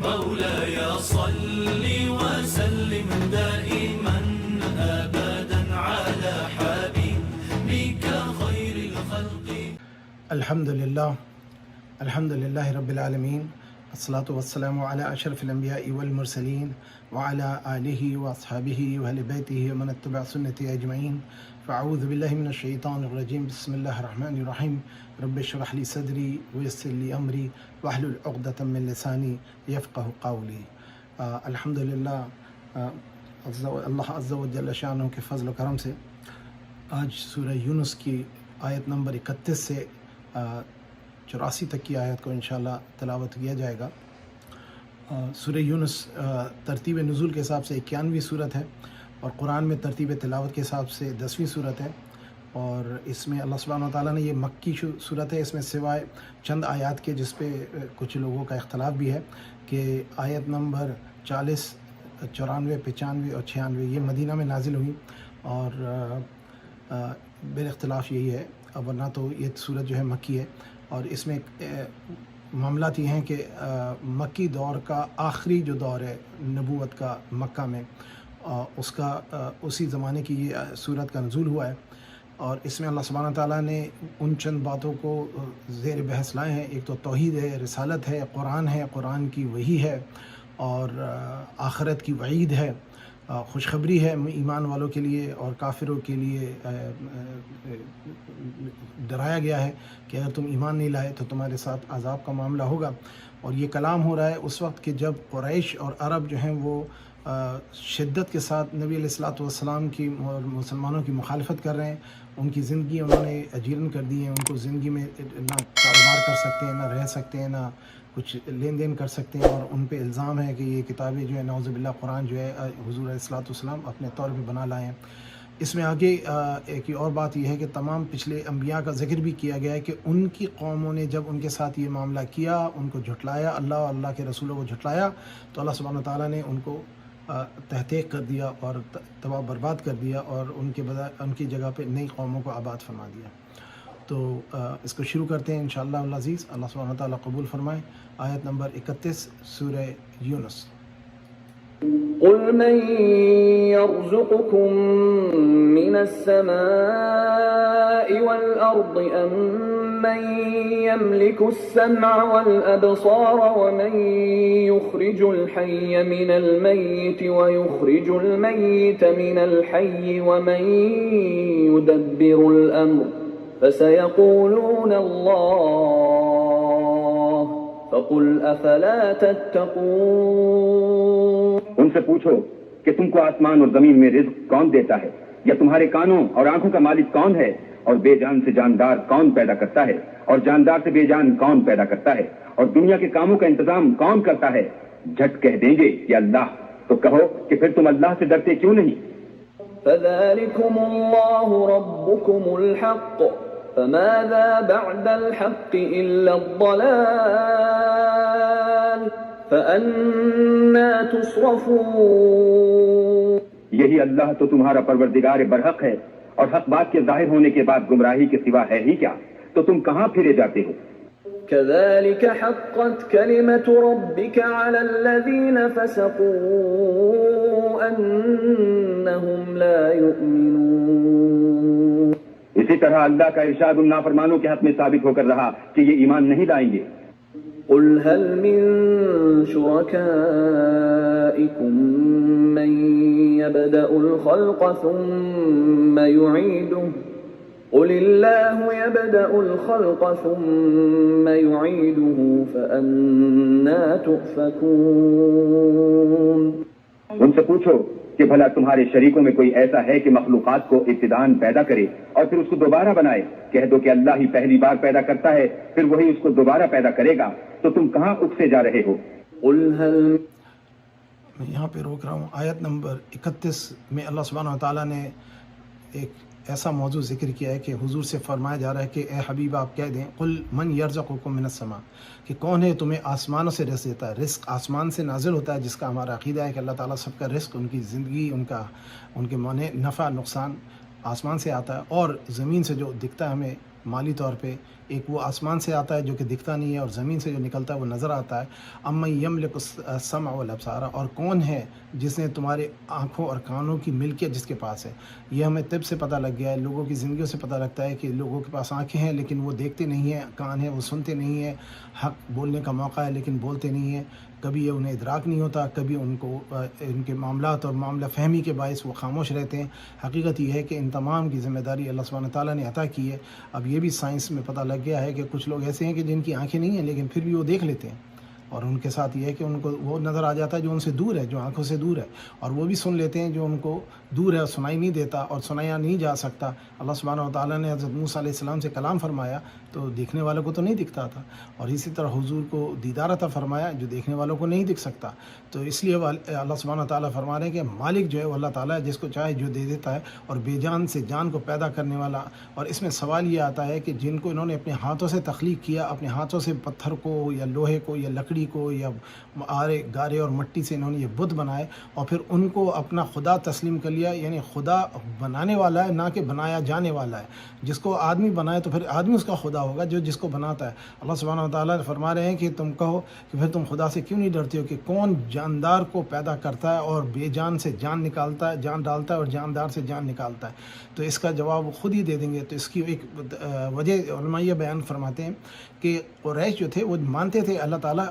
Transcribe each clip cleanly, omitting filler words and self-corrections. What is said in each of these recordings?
مولاي صل وسلم دائما أبدا على حبيبك خير الخلق. الحمد لله رب العالمین، الصلاة والسلام على اشرف الانبیاء والمرسلین وعلى آلہ واصحابہ واہل بیتہ ومن اتبع سنتہ اجمعین. فاعوذ باللہ من الشیطان الرجیم. بسم اللہ الرحمن الرحیم. رب اشرح لی صدری ویسر لی امری واحلل عقدۃ من لسانی یفقہوا قولی. الحمدللہ، اللہ عز و جل شانہ کے فضل و کرم سے آج سورہ یونس کی آیت نمبر 31 سے 84 تک کی آیت کو انشاءاللہ تلاوت کیا جائے گا. سورہ یونس ترتیب نزول کے حساب سے 91ویں صورت ہے اور قرآن میں ترتیب تلاوت کے حساب سے 10ویں صورت ہے، اور اس میں اللہ سبحانہ وتعالیٰ نے یہ مکی صورت ہے، اس میں سوائے چند آیات کے جس پہ کچھ لوگوں کا اختلاف بھی ہے کہ آیت نمبر 40، 94، 95 اور 96 یہ مدینہ میں نازل ہوئی، اور بال اختلاف یہی ہے، ورنہ تو یہ صورت جو ہے مکی ہے. اور اس میں معاملات یہ ہیں کہ مکی دور کا آخری جو دور ہے نبوت کا مکہ میں، اس کا اسی زمانے کی یہ صورت کا نزول ہوا ہے، اور اس میں اللہ سبحانہ تعالیٰ نے ان چند باتوں کو زیر بحث لائے ہیں. ایک تو توحید ہے، رسالت ہے، قرآن کی وحی ہے، اور آخرت کی وعید ہے، خوشخبری ہے ایمان والوں کے لیے، اور کافروں کے لیے ڈرایا گیا ہے کہ اگر تم ایمان نہیں لائے تو تمہارے ساتھ عذاب کا معاملہ ہوگا. اور یہ کلام ہو رہا ہے اس وقت کہ جب قریش اور عرب جو ہیں وہ شدت کے ساتھ نبی علیہ الصلوۃ والسلام کی اور مسلمانوں کی مخالفت کر رہے ہیں. ان کی زندگی انہوں نے اجیرن کر دی ہے، ان کو زندگی میں نہ کاروبار کر سکتے ہیں، نہ رہ سکتے ہیں، نہ کچھ لین دین کر سکتے ہیں، اور ان پہ الزام ہے کہ یہ کتابیں جو ہے نعوذ باللہ قرآن جو ہے حضور علیہ الصلوۃ والسلام اپنے طور پہ بنا لائے ہیں. اس میں آگے ایک اور بات یہ ہے کہ تمام پچھلے انبیاء کا ذکر بھی کیا گیا ہے کہ ان کی قوموں نے جب ان کے ساتھ یہ معاملہ کیا، ان کو جھٹلایا، اللہ اور اللہ کے رسولوں کو جھٹلایا، تو اللہ سبحانہ تعالیٰ نے ان کو تحقیق کر دیا اور تباہ برباد کر دیا، اور ان کی جگہ پہ نئی قوموں کو آباد فرما دیا. تو اس کو شروع کرتے ہیں انشاءاللہ العزیز. اللہ سبحانہ تعالیٰ قبول فرمائے. آیت نمبر 31 سورہ یونس. قل من يرزقكم من السماء والأرض أم من يملك السمع والأبصار ومن يخرج الحي من الميت ويخرج الميت من الحي ومن يدبر الأمر فسيقولون الله فقل أفلا تتقون. ان سے پوچھو کہ تم کو آسمان اور زمین میں رزق کون دیتا ہے، یا تمہارے کانوں اور آنکھوں کا مالک کون ہے، اور بے جان سے جاندار کون پیدا کرتا ہے، اور جاندار سے بے جان کون پیدا کرتا ہے، اور دنیا کے کاموں کا انتظام کون کرتا ہے. جھٹ کہہ دیں گے کہ اللہ. تو کہو کہ پھر تم اللہ سے ڈرتے کیوں نہیں؟ فذلكم الله ربكم الحق فماذا بعد الحق إلا الضلال فأنا تصرفون. یہی اللہ تو تمہارا پروردگار برحق ہے، اور حق بات کے ظاہر ہونے کے بعد گمراہی کے سوا ہے ہی کیا؟ تو تم کہاں پھرے جاتے ہو؟ كذلك حقت كلمة ربك على الذين فسقوا أنهم لا يؤمنون. اسی طرح اللہ کا ارشاد ان نافرمانوں کے حق میں ثابت ہو کر رہا کہ یہ ایمان نہیں لائیں گے. قل هل من شركائكم من يبدأ الخلق ثم يعيده قل الله يبدأ الخلق ثم يعيده فأنا تؤفكون. ان سے پوچھو کہ بھلا تمہارے شریکوں میں کوئی ایسا ہے کہ مخلوقات کو ابتداءً پیدا کرے اور پھر اس کو دوبارہ بنائے؟ کہہ دو کہ اللہ ہی پہلی بار پیدا کرتا ہے، پھر وہی اس کو دوبارہ پیدا کرے گا. تو تم کہاں اکسے جا رہے ہو؟ قل هل میں یہاں پہ روک رہا ہوں. آیت نمبر 31 میں اللہ سبحانہ وتعالیٰ نے ایک ایسا موضوع ذکر کیا ہے کہ حضور سے فرمایا جا رہا ہے کہ اے حبیب آپ کہہ دیں قل من یرزقکم من السماء، کہ کون ہے تمہیں آسمانوں سے رزق دیتا ہے. رزق آسمان سے نازل ہوتا ہے، جس کا ہمارا عقیدہ ہے کہ اللہ تعالیٰ سب کا رزق، ان کی زندگی، ان کے نفع نقصان آسمان سے آتا ہے، اور زمین سے جو دکھتا ہے ہمیں مالی طور پہ ایک وہ آسمان سے آتا ہے جو کہ دکھتا نہیں ہے، اور زمین سے جو نکلتا ہے وہ نظر آتا ہے۔ امن یملک السمع والابصار، اور کون ہے جس نے تمہارے آنکھوں اور کانوں کی ملکیت جس کے پاس ہے۔ یہ ہمیں طب سے پتہ لگ گیا ہے، لوگوں کی زندگیوں سے پتہ لگتا ہے کہ لوگوں کے پاس آنکھیں ہیں لیکن وہ دیکھتے نہیں ہیں، کان ہیں وہ سنتے نہیں ہیں، حق بولنے کا موقع ہے لیکن بولتے نہیں ہیں، کبھی یہ انہیں ادراک نہیں ہوتا، کبھی ان کو ان کے معاملات اور معاملہ فہمی کے باعث وہ خاموش رہتے ہیں۔ حقیقت یہ ہے کہ ان تمام کی ذمہ داری اللہ سبحانہ تعالیٰ نے عطا کی ہے۔ اب یہ بھی سائنس میں پتہ لگ گیا ہے کہ کچھ لوگ ایسے ہیں کہ جن کی آنکھیں نہیں ہیں لیکن پھر بھی وہ دیکھ لیتے ہیں، اور ان کے ساتھ یہ ہے کہ ان کو وہ نظر آ جاتا ہے جو ان سے دور ہے، جو آنکھوں سے دور ہے، اور وہ بھی سن لیتے ہیں جو ان کو دور ہے اور سنائی نہیں دیتا اور سنایا نہیں جا سکتا۔ اللہ سبحانہ و تعالیٰ نے حضرت موسیٰ علیہ السلام سے کلام فرمایا تو دیکھنے والوں کو تو نہیں دکھتا تھا، اور اسی طرح حضور کو دیدار عطا فرمایا جو دیکھنے والوں کو نہیں دکھ سکتا۔ تو اس لیے اللہ سبحانہ و تعالیٰ فرما رہے ہیں کہ مالک جو ہے وہ اللہ تعالیٰ ہے، جس کو چاہے جو دے دیتا ہے، اور بے جان سے جان کو پیدا کرنے والا۔ اور اس میں سوال یہ آتا ہے کہ جن کو انہوں نے اپنے ہاتھوں سے تخلیق کیا، اپنے ہاتھوں سے پتھر کو یا لوہے کو یا لکڑی کو یا آرے گارے اور مٹی سے انہوں نے یہ بت بنائے، اور پھر ان کو اپنا خدا تسلیم کر لیا، یعنی خدا بنانے والا ہے نہ کہ بنایا جانے والا ہے۔ جس کو آدمی بنائے تو پھر آدمی اس کا خدا ہوگا جو جس کو بناتا ہے۔ اللہ سبحانہ و تعالیٰ فرما رہے ہیں کہ تم کہو کہ پھر تم خدا سے کیوں نہیں ڈرتے ہو کہ کون جاندار کو پیدا کرتا ہے اور بے جان سے جان نکالتا ہے، جان ڈالتا ہے اور جاندار سے جان نکالتا ہے۔ تو اس کا جواب وہ خود ہی دے دیں گے۔ تو اس کی ایک وجہ علماء یہ بیان فرماتے ہیں کہ قریش جو تھے وہ مانتے تھے اللہ تعالیٰ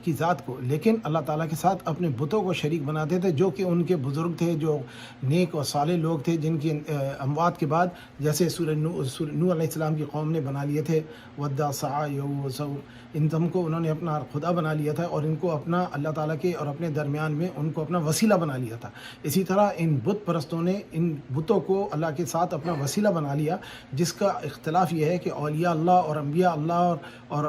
کی ذات کو، لیکن اللہ تعالیٰ کے ساتھ اپنے بتوں کو شریک بناتے تھے جو کہ ان کے بزرگ تھے، جو نیک اور صالح لوگ تھے، جن کی اموات کے بعد جیسے سورہ نوح علیہ السلام کی قوم نے بنا لیے تھے، ودّا سعا یغوث، ان تم کو انہوں نے اپنا خدا بنا لیا تھا، اور ان کو اپنا اللہ تعالیٰ کے اور اپنے درمیان میں ان کو اپنا وسیلہ بنا لیا تھا۔ اسی طرح ان بت پرستوں نے ان بتوں کو اللہ کے ساتھ اپنا وسیلہ بنا لیا، جس کا اختلاف یہ ہے کہ اولیاء اللہ اور انبیاء اللہ اور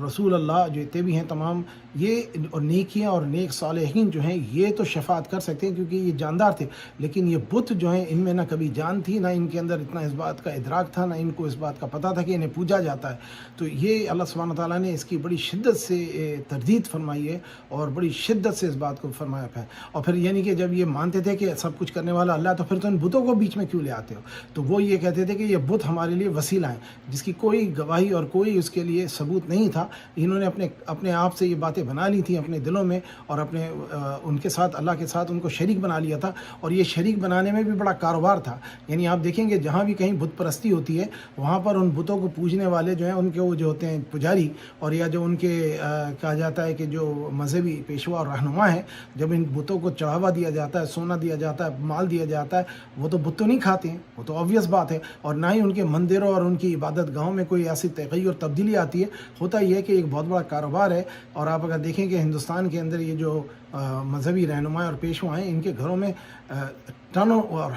رسول اللہ جو اتنے بھی ہیں تمام، یہ اور نیکیاں اور نیک صالحین جو ہیں یہ تو شفاعت کر سکتے ہیں کیونکہ یہ جاندار تھے، لیکن یہ بت جو ہیں ان میں نہ کبھی جان تھی، نہ ان کے اندر اتنا اس بات کا ادراک تھا، نہ ان کو اس بات کا پتہ تھا کہ انہیں پوجا جاتا ہے۔ تو یہ اللہ سبحانہ تعالیٰ نے اس کی بڑی شدت سے تردید فرمائی ہے اور بڑی شدت سے اس بات کو فرمایا ہے۔ اور پھر یعنی کہ جب یہ مانتے تھے کہ سب کچھ کرنے والا اللہ، تو پھر تو ان بتوں کو بیچ میں کیوں لے آتے ہو؟ تو وہ یہ کہتے تھے کہ یہ بت ہمارے لیے وسیلہ ہیں، جس کی کوئی گواہی اور کوئی اس کے لیے ثبوت نہیں تھا۔ انہوں نے اپنے آپ سے یہ باتیں بنا لی تھیں اپنے دلوں میں، اور اپنے ان کے ساتھ اللہ کے ساتھ ان کو شریک بنا لیا تھا، اور یہ شریک بنانے میں بھی بڑا کاروبار تھا۔ یعنی آپ دیکھیں گے جہاں بھی کہیں بت پرستی ہوتی ہے وہاں پر ان بتوں کو پوجنے والے جو ہیں ان کے وہ جو ہوتے ہیں پجاری، اور یا جو ان کے کہا جاتا ہے کہ جو مذہبی پیشوا اور رہنما ہیں، جب ان بتوں کو چڑھاوا دیا جاتا ہے، سونا دیا جاتا ہے، مال دیا جاتا ہے، وہ تو بت تو نہیں کھاتے ہیں، وہ تو آبویس بات ہے، اور نہ ہی ان کے مندروں اور ان کی عبادت گاہوں میں کوئی ایسی تغیر اور تبدیلی آتی ہے۔ ہوتا یہ ہے کہ ایک بہت بڑا کاروبار ہے، اور آپ اگر دیکھیں کہ ہندوستان کے اندر یہ جو مذہبی رہنما اور پیشوا ہیں، ان کے گھروں میں ٹنوں اور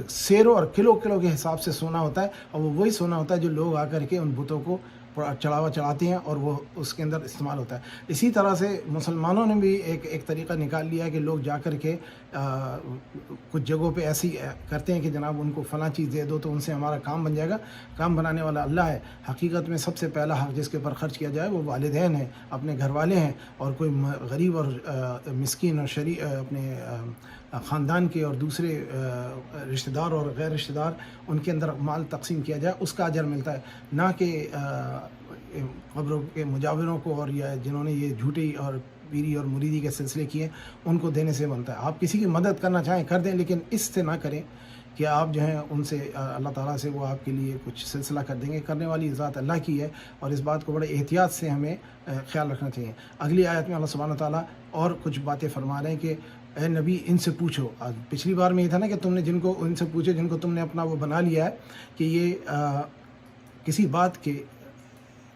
سیروں اور کلو کے حساب سے سونا ہوتا ہے، اور وہ وہی سونا ہوتا ہے جو لوگ آ کر کے ان بتوں کو چڑھاوا چڑھاتے ہیں اور وہ اس کے اندر استعمال ہوتا ہے۔ اسی طرح سے مسلمانوں نے بھی ایک طریقہ نکال لیا ہے کہ لوگ جا کر کے کچھ جگہوں پہ ایسی کرتے ہیں کہ جناب ان کو فلاں چیز دے دو تو ان سے ہمارا کام بن جائے گا۔ کام بنانے والا اللہ ہے۔ حقیقت میں سب سے پہلا حق جس کے اوپر خرچ کیا جائے وہ والدین ہیں، اپنے گھر والے ہیں، اور کوئی غریب اور مسکین اور اپنے خاندان کے اور دوسرے رشتہ دار اور غیر رشتہ دار ان کے اندر مال تقسیم کیا جائے، اس کا اجر ملتا ہے، نہ کہ قبروں کے مجاوروں کو اور یا جنہوں نے یہ جھوٹی اور پیری اور مریدی کے سلسلے کیے ان کو دینے سے بنتا ہے۔ آپ کسی کی مدد کرنا چاہیں کر دیں، لیکن اس سے نہ کریں کہ آپ جو ہیں ان سے اللہ تعالیٰ سے وہ آپ کے لیے کچھ سلسلہ کر دیں گے۔ کرنے والی ذات اللہ کی ہے، اور اس بات کو بڑے احتیاط سے ہمیں خیال رکھنا چاہیے۔ اگلی آیت میں اللہ سبحانہ تعالیٰ اور کچھ باتیں فرما رہے ہیں کہ اے نبی ان سے پوچھو۔ پچھلی بار میں یہ تھا نا کہ تم نے جن کو ان سے پوچھو جن کو تم نے اپنا وہ بنا لیا ہے کہ یہ کسی بات کے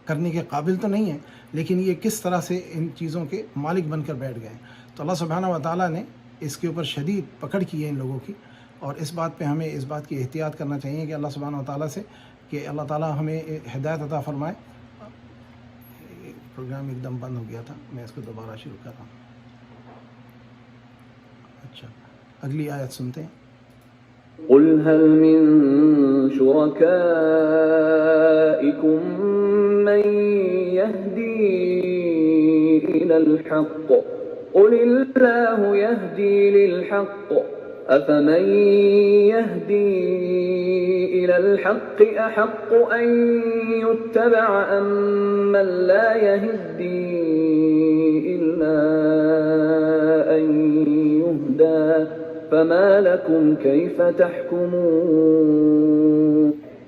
کرنے کے قابل تو نہیں ہے، لیکن یہ کس طرح سے ان چیزوں کے مالک بن کر بیٹھ گئے۔ تو اللہ سبحانہ و تعالیٰ نے اس کے اوپر شدید پکڑ کی ہے ان لوگوں کی، اور اس بات پہ ہمیں اس بات کی احتیاط کرنا چاہیے کہ اللہ سبحانہ و تعالیٰ سے کہ اللہ تعالیٰ ہمیں ہدایت عطا فرمائے۔ پروگرام ایک دم بند ہو گیا تھا، میں اس کو دوبارہ شروع کر رہا ہوں۔ اچھا، اگلی آیت سنتے ہیں۔ قل هل من شركائكم من يهدي إلى الحق قل الله يهدي للحق أفمن يهدي إلى الحق أحق أن يتبع أم من لا يهدي إلا أن يهدى فما لكم كيف تحكمون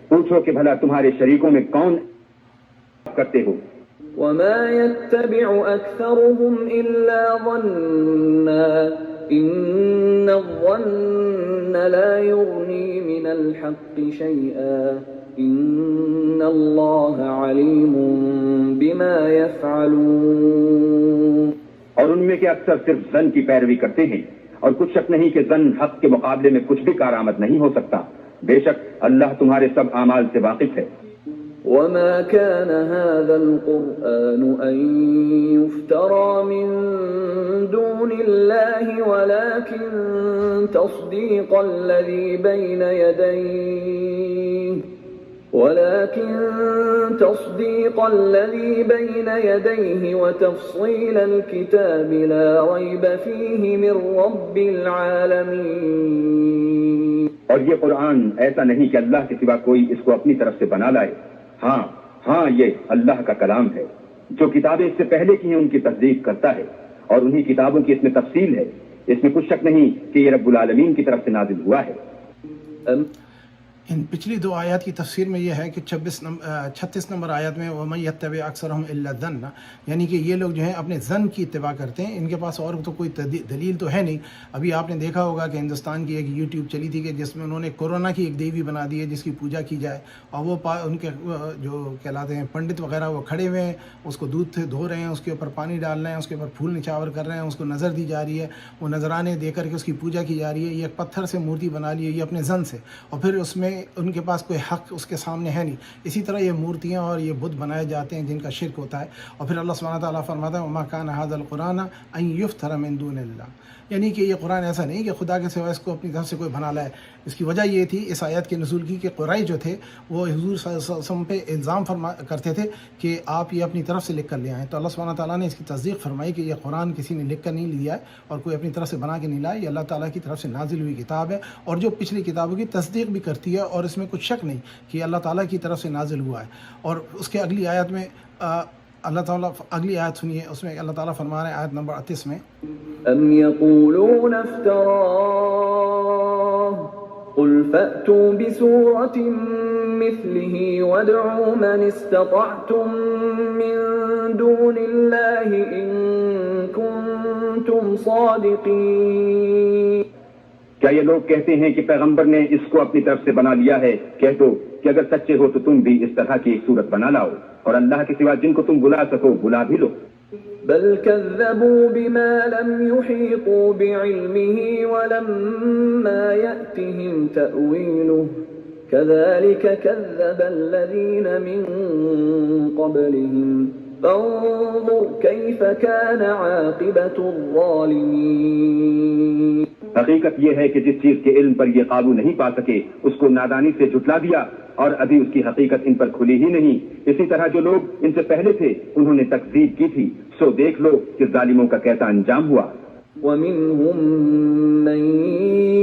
پوچھو کہ بھلا تمہارے شریکوں میں کون کرتے ہو؟ وما يتبع أكثرهم إلا ظنا إن الظن لا يغني من الحق شيئا إن الله عليم بما يفعلون اور ان میں کے اکثر صرف ظن کی پیروی کرتے ہیں، اور کچھ شک نہیں کہ ظن حق کے مقابلے میں کچھ بھی کارآمد نہیں ہو سکتا۔ بے شک اللہ تمہارے سب اعمال سے واقف ہے۔ وما كان هذا القرآن أن يفترى من دون الله ولكن تصديق الذي بين يديه وتفصيل الكتاب لا ريب فيه من رب العالمين اور یہ قرآن ایسا نہیں کہ اللہ کے سوا کوئی اس کو اپنی طرف سے بنا لائے، ہاں یہ اللہ کا کلام ہے۔ جو کتابیں اس سے پہلے کی ہیں ان کی تصدیق کرتا ہے، اور انہی کتابوں کی اس میں تفصیل ہے۔ اس میں کچھ شک نہیں کہ یہ رب العالمین کی طرف سے نازل ہوا ہے۔ ان پچھلی دو آیات کی تفسیر میں یہ ہے کہ 36 نمبر آیت میں وَمَن يَتَّبِعْ أَكْثَرَهُمْ إِلَّا الظَّنَّ، یعنی کہ یہ لوگ جو ہیں اپنے ظن کی اتباع کرتے ہیں، ان کے پاس اور تو کوئی دلیل تو ہے نہیں۔ ابھی آپ نے دیکھا ہوگا کہ ہندوستان کی ایک یوٹیوب چلی تھی کہ جس میں انہوں نے کورونا کی ایک دیوی بنا دی ہے جس کی پوجا کی جائے، اور وہ ان کے جو کہلاتے ہیں پنڈت وغیرہ وہ کھڑے ہوئے ہیں، اس کو دودھ سے دھو رہے ہیں، اس کے اوپر پانی ڈال رہے ہیں، اس کے اوپر پھول نچاور کر رہے ہیں، اس کو نظر دی جا رہی ہے، وہ نذرانے دے کر کے اس کی پوجا کی جا رہی ہے۔ یہ ایک پتھر سے مورتی بنا لی ہے یہ اپنے ظن سے، اور پھر اس میں ان کے پاس کوئی حق اس کے سامنے ہے نہیں۔ اسی طرح یہ مورتیاں اور یہ بت بنائے جاتے ہیں جن کا شرک ہوتا ہے۔ اور پھر اللہ سبحانہ تعالیٰ فرماتا ہے وَمَا كَانَ هَذَا الْقُرْآنَ أَن يُفْتَرَ مِن دُونِ اللَّهِ، یعنی کہ یہ قرآن ایسا نہیں کہ خدا کے سوا اس کو اپنی طرف سے کوئی بنا لائے۔ اس کی وجہ یہ تھی اس آیت کے نزول کی کہ قریش جو تھے وہ حضور صلی اللہ علیہ وسلم پہ الزام کرتے تھے کہ آپ یہ اپنی طرف سے لکھ کر لے آئیں، تو اللہ سبحانہ تعالیٰ نے اس کی تصدیق فرمائی کہ یہ قرآن کسی نے لکھ کر نہیں لیا ہے اور کوئی اپنی طرف سے بنا کے نہیں لایا، یہ اللہ تعالیٰ کی طرف سے نازل ہوئی کتاب ہے، اور جو پچھلی کتابوں کی تصدیق بھی کرتی ہے، اور اس میں کچھ شک نہیں کہ اللہ تعالیٰ کی طرف سے نازل ہوا ہے۔ اور اس کے اگلی آیت میں اللہ تعالیٰ اگلی آیت سنیے، اس میں اللہ تعالیٰ فرما رہے ہیں آیت نمبر 38 میں ام یقولون افتراه قل فأتوا بسورة مثله وادعوا من استطعتم من دون الله إن كنتم صادقين۔ کیا یہ لوگ کہتے ہیں کہ پیغمبر نے اس کو اپنی طرف سے بنا لیا ہے؟ کہہ دو کہ اگر سچے ہو تو تم بھی اس طرح کی ایک صورت بنا لاؤ، اور اللہ کے سوا جن کو تم بلا سکو بلا بھی لو۔ بل كذبوا بما لم يحيطوا بعلمه ولما يأتهم تأويله كذلك كذب الذين من قبلهم فانظر كيف كان عاقبة الظالمين۔ حقیقت یہ ہے کہ جس چیز کے علم پر یہ قابو نہیں پا سکے اس کو نادانی سے جھٹلا دیا، اور ابھی اس کی حقیقت ان پر کھلی ہی نہیں۔ اسی طرح جو لوگ ان سے پہلے تھے انہوں نے تکذیب کی تھی، سو دیکھ لو کہ ظالموں کا کیسا انجام ہوا۔ وَمِنْهُمْ مَنْ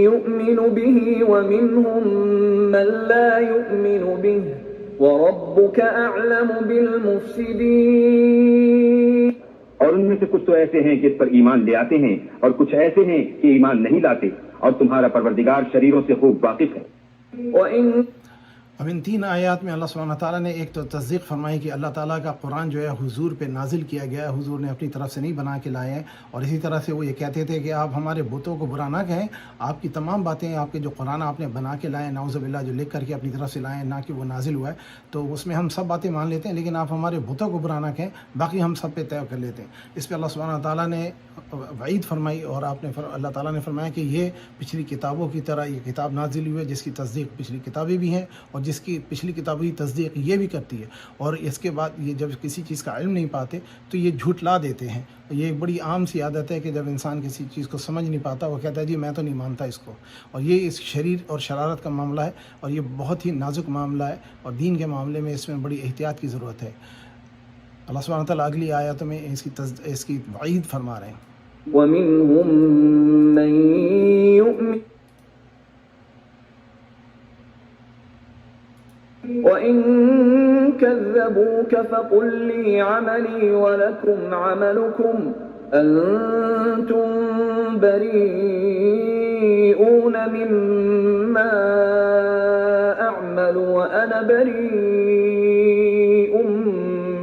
يُؤْمِنُ بِهِ وَمِنْهُمْ مَنْ لَا يُؤْمِنُ بِهِ وَرَبُّكَ أَعْلَمُ بِالْمُفْسِدِينَ۔ اور ان میں سے کچھ تو ایسے ہیں کہ اس پر ایمان لے آتے ہیں، اور کچھ ایسے ہیں کہ ایمان نہیں لاتے، اور تمہارا پروردگار شریروں سے خوب واقف ہے۔ وَإِنَّ اب ان تین آیات میں اللہ سبحانہ تعالیٰ نے ایک تو تصدیق فرمائی کہ اللہ تعالیٰ کا قرآن جو ہے حضور پہ نازل کیا گیا ہے، حضور نے اپنی طرف سے نہیں بنا کے لائے ہیں، اور اسی طرح سے وہ یہ کہتے تھے کہ آپ ہمارے بتوں کو برا نہ کہیں، آپ کی تمام باتیں، آپ کے جو قرآن آپ نے بنا کے لائے نعوذ باللہ، جو لکھ کر کے اپنی طرف سے لائے، نہ کہ وہ نازل ہوا ہے، تو اس میں ہم سب باتیں مان لیتے ہیں، لیکن آپ ہمارے بتوں کو برا نہ کہیں، باقی ہم سب پہ طے کر لیتے ہیں۔ اس پہ اللہ سبحانہ تعالیٰ نے وعید فرمائی، اور اللہ تعالیٰ نے فرمایا کہ یہ پچھلی کتابوں کی طرح یہ کتاب نازل ہوئی ہے جس کی تصدیق پچھلی کتابیں بھی ہیں، اور جس کی پچھلی کتابوں کی تصدیق یہ بھی کرتی ہے، اور اس کے بعد یہ جب کسی چیز کا علم نہیں پاتے تو یہ جھٹلا دیتے ہیں۔ یہ ایک بڑی عام سی عادت ہے کہ جب انسان کسی چیز کو سمجھ نہیں پاتا وہ کہتا ہے جی میں تو نہیں مانتا اس کو، اور یہ اس شریر اور شرارت کا معاملہ ہے، اور یہ بہت ہی نازک معاملہ ہے، اور دین کے معاملے میں اس میں بڑی احتیاط کی ضرورت ہے۔ اللہ سبحانہ تعالیٰ اگلی آیاتوں میں اس کی وعید فرما رہے ہیں۔ وَمِنْهُمْ مَنْ يُؤْمِنُ وَإِن كَذَّبُوكَ فَقُل لِّي عَمَلِي وَلَكُمْ عَمَلُكُمْ أَنتُم بَرِيئُونَ مِمَّا أَعْمَلُ وَأَنَا بَرِيءٌ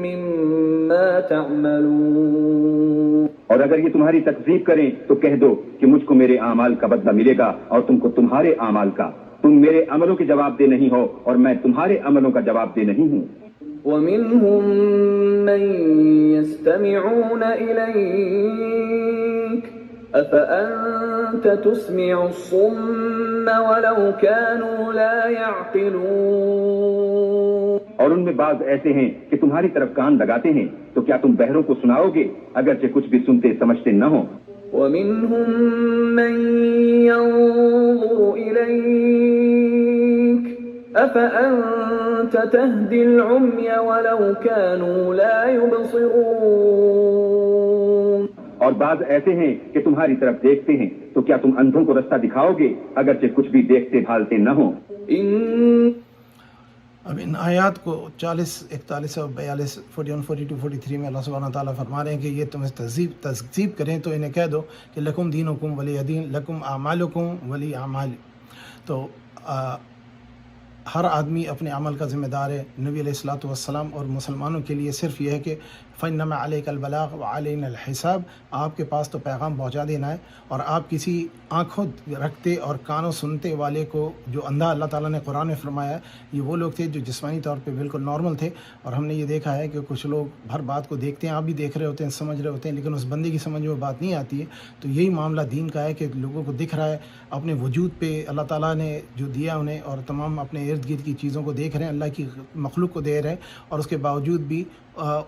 مِّمَّا تَعْمَلُونَ. اور اگر یہ تمہاری تکذیب کریں تو کہہ دو کہ مجھ کو میرے اعمال کا بدلہ ملے گا اور تم کو تمہارے اعمال کا. تم میرے عملوں کے جواب دہ نہیں ہو اور میں تمہارے عملوں کا جواب دہ نہیں ہوں. وَمِنْهُمْ مَنْ يَسْتَمِعُونَ إِلَيْكَ أَفَأَنْتَ تُسْمِعُ الصُّمَّ وَلَوْ كَانُوا لَا يَعْقِلُونَ. اور ان میں بعض ایسے ہیں کہ تمہاری طرف کان لگاتے ہیں تو کیا تم بہروں کو سناؤ گے اگرچہ کچھ بھی سنتے سمجھتے نہ ہوں. وَمِنْهُمْ مَنْ يَنظُرُ إِلَيْكَ أَفَأَنْتَ تَهْدِي الْعُمْيَ وَلَوْ كَانُوا لَا يُبْصِرُونَ. اور بعض ایسے ہیں کہ تمہاری طرف دیکھتے ہیں تو کیا تم اندھوں کو رستہ دکھاؤ گے اگرچہ کچھ بھی دیکھتے بھالتے نہ ہوں. اب ان آیات کو 40, 41 اور 42, 41, 42, 43 میں اللہ سبحانہ تعالیٰ فرما رہے ہیں کہ یہ تمہیں تکذیب کریں تو انہیں کہہ دو کہ لکم دینکم ولی دین لکم اعمالکم ولی اعمال. تو ہر آدمی اپنے عمل کا ذمہ دار ہے. نبی علیہ الصلوۃ والسلام اور مسلمانوں کے لیے صرف یہ ہے کہ فَإِنَّمَا عَلَيْكَ الْبَلَاغُ وَعَلَيْنَا الْحِسَابُ. آپ کے پاس تو پیغام پہنچا دینا ہے اور آپ کسی آنکھوں رکھتے اور کانوں سنتے والے کو جو اندھا اللہ تعالیٰ نے قرآن میں فرمایا ہے یہ وہ لوگ تھے جو جسمانی طور پہ بالکل نارمل تھے. اور ہم نے یہ دیکھا ہے کہ کچھ لوگ ہر بات کو دیکھتے ہیں, آپ بھی دیکھ رہے ہوتے ہیں, سمجھ رہے ہوتے ہیں, لیکن اس بندے کی سمجھ میں بات نہیں آتی ہے. تو یہی معاملہ دین کا ہے کہ لوگوں کو دکھ رہا ہے اپنے وجود پہ اللہ تعالیٰ نے جو دیا انہیں اور تمام اپنے ارد گرد کی چیزوں کو دیکھ رہے ہیں, اللہ کی مخلوق کو دے رہے ہیں اور اس کے باوجود بھی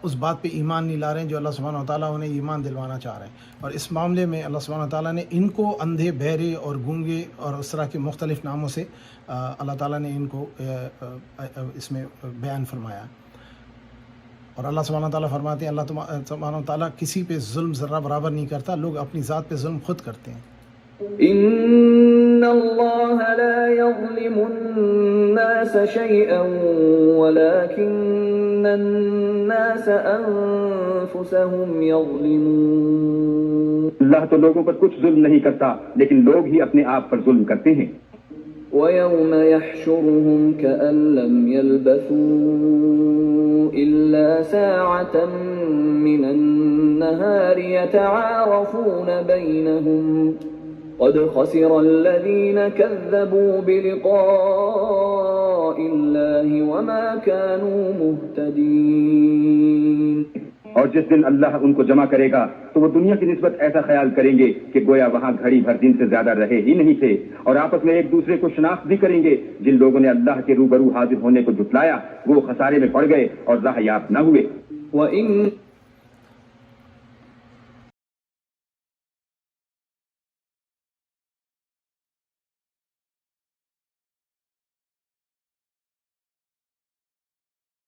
اس بات پہ ایمان نہیں لا رہے ہیں جو اللہ سبحانہ و تعالیٰ انہیں ایمان دلوانا چاہ رہے ہیں. اور اس معاملے میں اللہ سبحانہ و تعالیٰ نے ان کو اندھے, بہرے اور گونگے اور اس طرح کے مختلف ناموں سے اللہ تعالیٰ نے ان کو اس میں بیان فرمایا. اور اللہ سبحانہ و تعالیٰ فرماتے ہیں اللہ سبحانہ و تعالیٰ کسی پہ ظلم ذرہ برابر نہیں کرتا, لوگ اپنی ذات پہ ظلم خود کرتے ہیں. إن الله لا يظلم الناس شيئا ولكن الناس أنفسهم يظلمون. اللہ تو لوگوں پر کچھ ظلم نہیں کرتا لیکن لوگ ہی اپنے آپ پر ظلم کرتے ہیں. وَيَوْمَ يَحْشُرُهُمْ كَأَن لَّمْ يَلْبَثُوا إِلَّا سَاعَةً مِّنَ النَّهَارِ يَتَعَارَفُونَ بَيْنَهُمْ قَدْ خَسِرَ الَّذِينَ كَذَّبُوا بِلِقَاءِ اللَّهِ وَمَا كَانُوا مُهْتَدِينَ. اور جس دن اللہ ان کو جمع کرے گا تو وہ دنیا کی نسبت ایسا خیال کریں گے کہ گویا وہاں گھڑی بھر دن سے زیادہ رہے ہی نہیں تھے, اور آپس میں ایک دوسرے کو شناخت بھی کریں گے. جن لوگوں نے اللہ کے روبرو حاضر ہونے کو جھٹلایا وہ خسارے میں پڑ گئے اور راہ یاب نہ ہوئے. وَإِن